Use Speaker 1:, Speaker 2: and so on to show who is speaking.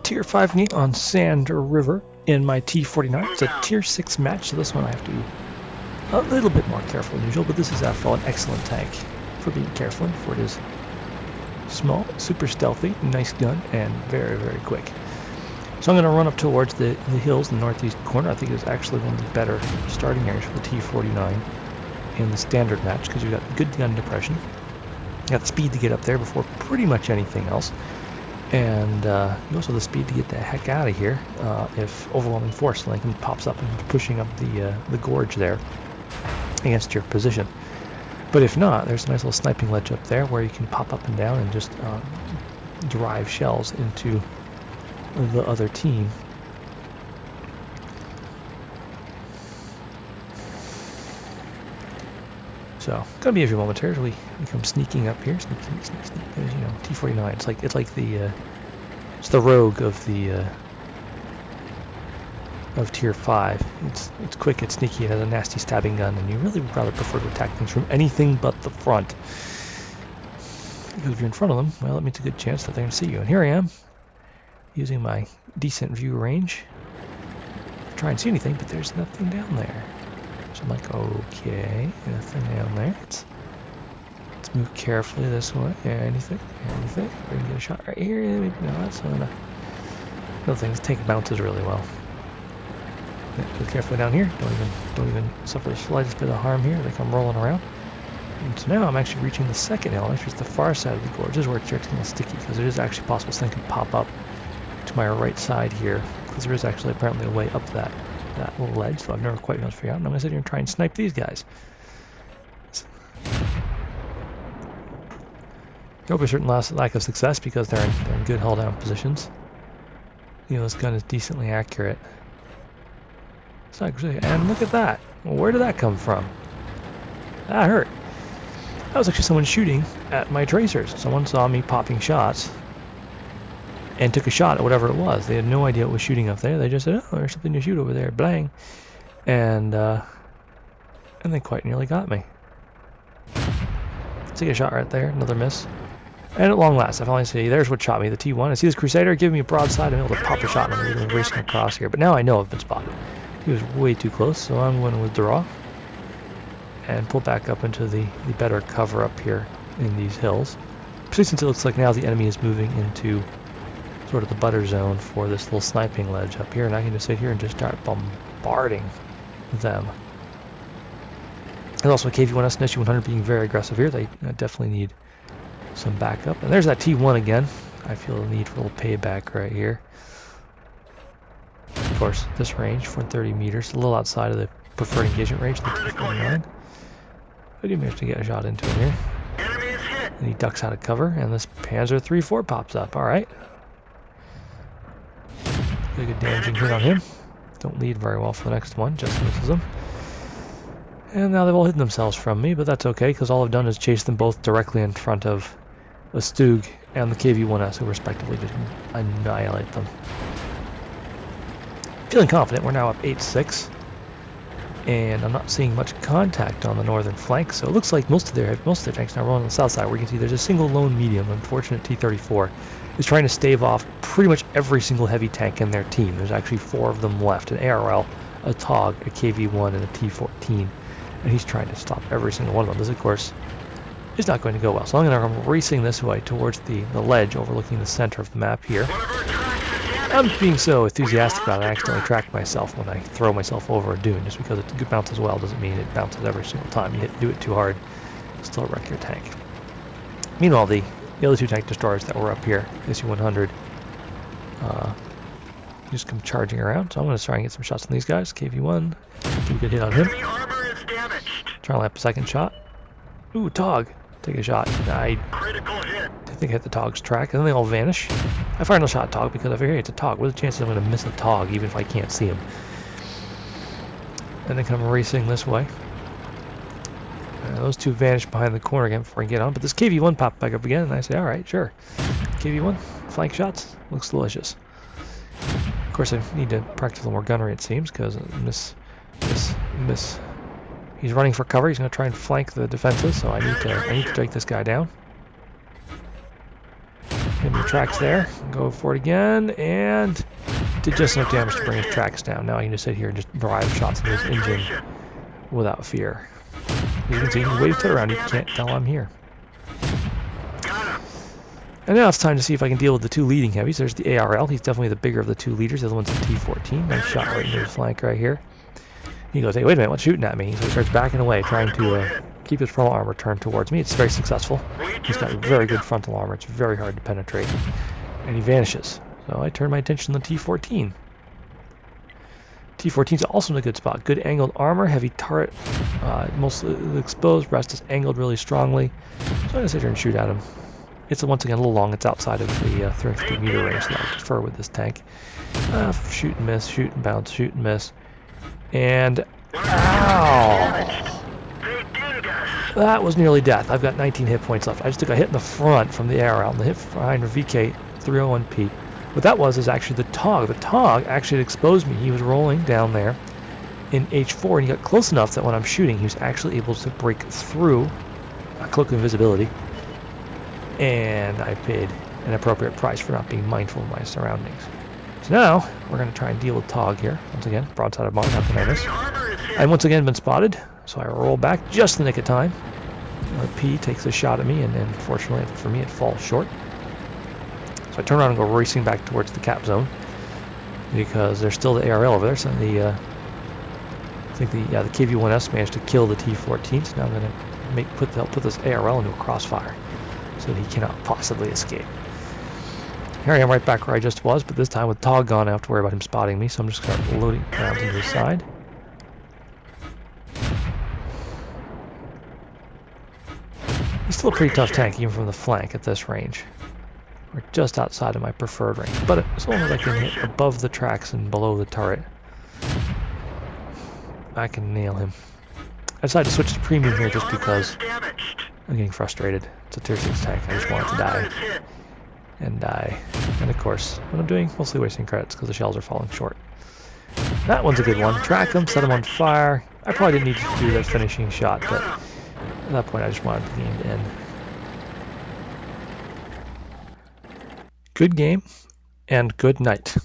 Speaker 1: Tier 5 meet on Sand River in my T49. It's a Tier 6 match, so this one I have to be a little bit more careful than usual, but this is after all an excellent tank for being careful, for it is small, super stealthy, nice gun, and very, very quick. So I'm going to run up towards the hills in the northeast corner. I think it's actually one of the better starting areas for the T49 in the standard match because you've got good gun depression. You got the speed to get up there before pretty much anything else. And you also have the speed to get the heck out of here if overwhelming force linking pops up and pushing up the gorge there against your position. But if not, there's a nice little sniping ledge up there where you can pop up and down and just drive shells into the other team. So, gonna be a few moments here as we come sneaking up here. Sneak, you know, T49. It's like the it's the rogue of the of Tier 5. It's quick, it's sneaky, it has a nasty stabbing gun, and you really would rather prefer to attack things from anything but the front. Because if you're in front of them, well, that means a good chance that they're gonna see you. And here I am, using my decent view range to try and see anything, but there's nothing down there. So I'm like, okay, nothing down there. Let's move carefully this way. Anything? We're gonna get a shot right here. Maybe not. So another thing, this tank bounces really well. Go carefully down here. Don't even suffer the slightest bit of harm here. They come rolling around. And so now I'm actually reaching the second hill, actually it's the far side of the gorge. This is where it starts getting sticky because it is actually possible something can pop up to my right side here because there is actually apparently a way up that little ledge, so I've never quite been able to figure out. And I'm going to sit here and try and snipe these guys. There will be a certain lack of success because they're in good hull down positions. You know, this gun is decently accurate. It's not really, and look at that. Well, where did that come from? That hurt. That was actually someone shooting at my tracers. Someone saw me popping shots and took a shot at whatever it was. They had no idea it was shooting up there. They just said, oh, there's something to shoot over there. Blang. And they quite nearly got me. Take a shot right there. Another miss. And at long last, I finally see, there's what shot me, the T1. I see this Crusader giving me a broadside. I'm able to pop a shot and I'm racing across here. But now I know I've been spotted. He was way too close, so I'm going to withdraw and pull back up into the better cover up here in these hills. Especially since it looks like now the enemy is moving into sort of the butter zone for this little sniping ledge up here, and I can just sit here and just start bombarding them. There's also a KV-1S and SU-100 being very aggressive here. They definitely need some backup. And there's that T1 again. I feel the need for a little payback right here. Of course, this range, 430 meters, a little outside of the preferred engagement range of the T49. I do manage to get a shot into him here. And he ducks out of cover, and this Panzer III-4 pops up. Alright. Get a good damaging hit on him. Don't lead very well for the next one, just misses him. And now they've all hidden themselves from me, but that's okay, because all I've done is chase them both directly in front of a Stug and the KV-1S, who respectively just annihilate them. Feeling confident, we're now up 8-6. And I'm not seeing much contact on the northern flank, so it looks like most of their tanks now rolling on the south side, where you can see there's a single lone medium, unfortunate T-34, is trying to stave off pretty much every single heavy tank in their team. There's actually 4 of them left, an ARL, a TOG, a KV-1, and a T-14, and he's trying to stop every single one of them. This, of course, is not going to go well, so I'm going to come racing this way towards the ledge overlooking the center of the map here. I'm being so enthusiastic about it, I accidentally track myself when I throw myself over a dune. Just because it bounces well doesn't mean it bounces every single time. You do it too hard, it'll still wreck your tank. Meanwhile, the other 2 tank destroyers that were up here, SU-100, just come charging around. So I'm going to try and get some shots on these guys. KV-1, do a good hit on him. Try and land a second shot. Ooh, TOG. Take a shot.
Speaker 2: Critical hit.
Speaker 1: I think I hit the TOG's track, and then they all vanish. I fire no shot at TOG because I figure, hey, it's a TOG. What are the chances I'm going to miss a TOG even if I can't see him? And then come racing this way. Those 2 vanish behind the corner again before I get on, but this KV-1 popped back up again, and I say, alright, sure. KV-1, flank shots, looks delicious. Of course, I need to practice a little more gunnery, it seems, because he's running for cover. He's going to try and flank the defenses, so I need to take this guy down. Hit the tracks there. Go for it again, and did just enough damage to bring his tracks down. Now I can just sit here and just drive shots into his engine without fear. As you can see, he waves it around. You can't tell I'm here. And now it's time to see if I can deal with the two leading heavies. There's the ARL. He's definitely the bigger of the two leaders. The other one's the T49. Nice shot right into his flank right here. He goes, hey, wait a minute, what's shooting at me? So he starts backing away, trying to keep his frontal armor turned towards me. It's very successful. He's got very good frontal armor. It's very hard to penetrate. And he vanishes. So I turn my attention to the T14. T14 is also in a good spot. Good angled armor, heavy turret, mostly exposed, rest is angled really strongly. So I'm going to sit here and shoot at him. It's once again a little long. It's outside of the 350 meter range that I prefer with this tank. Shoot and miss, shoot and bounce, shoot and miss. And ow! That was nearly death. I've got 19 hit points left. I just took a hit in the front from the ARL and the hit behind the VK301P. What that was is actually the TOG. The TOG actually exposed me. He was rolling down there in H4 and he got close enough that when I'm shooting he was actually able to break through a cloak of invisibility. And I paid an appropriate price for not being mindful of my surroundings. So now, we're going to try and deal with TOG here. Once again, broadside of mine, how can I miss? I've once again been spotted, so I roll back just in the nick of time. P takes a shot at me, and unfortunately for me, it falls short. So I turn around and go racing back towards the cap zone, because there's still the ARL over there, so I think the KV-1S managed to kill the T14, so now I'm going to put this ARL into a crossfire, so that he cannot possibly escape. Here I am right back where I just was, but this time with TOG gone, I don't have to worry about him spotting me, so I'm just going to start loading rounds into his side. He's still a pretty tough tank, even from the flank at this range. We're just outside of my preferred range, but as long as I can hit above the tracks and below the turret, I can nail him. I decided to switch to premium here just because I'm getting frustrated. It's a tier 6 tank, I just want it to die. And die. And of course, what I'm doing, mostly wasting credits because the shells are falling short. That one's a good one. Track them, set them on fire. I probably didn't need to do that finishing shot, but at that point I just wanted the game to end. Good game, and good night.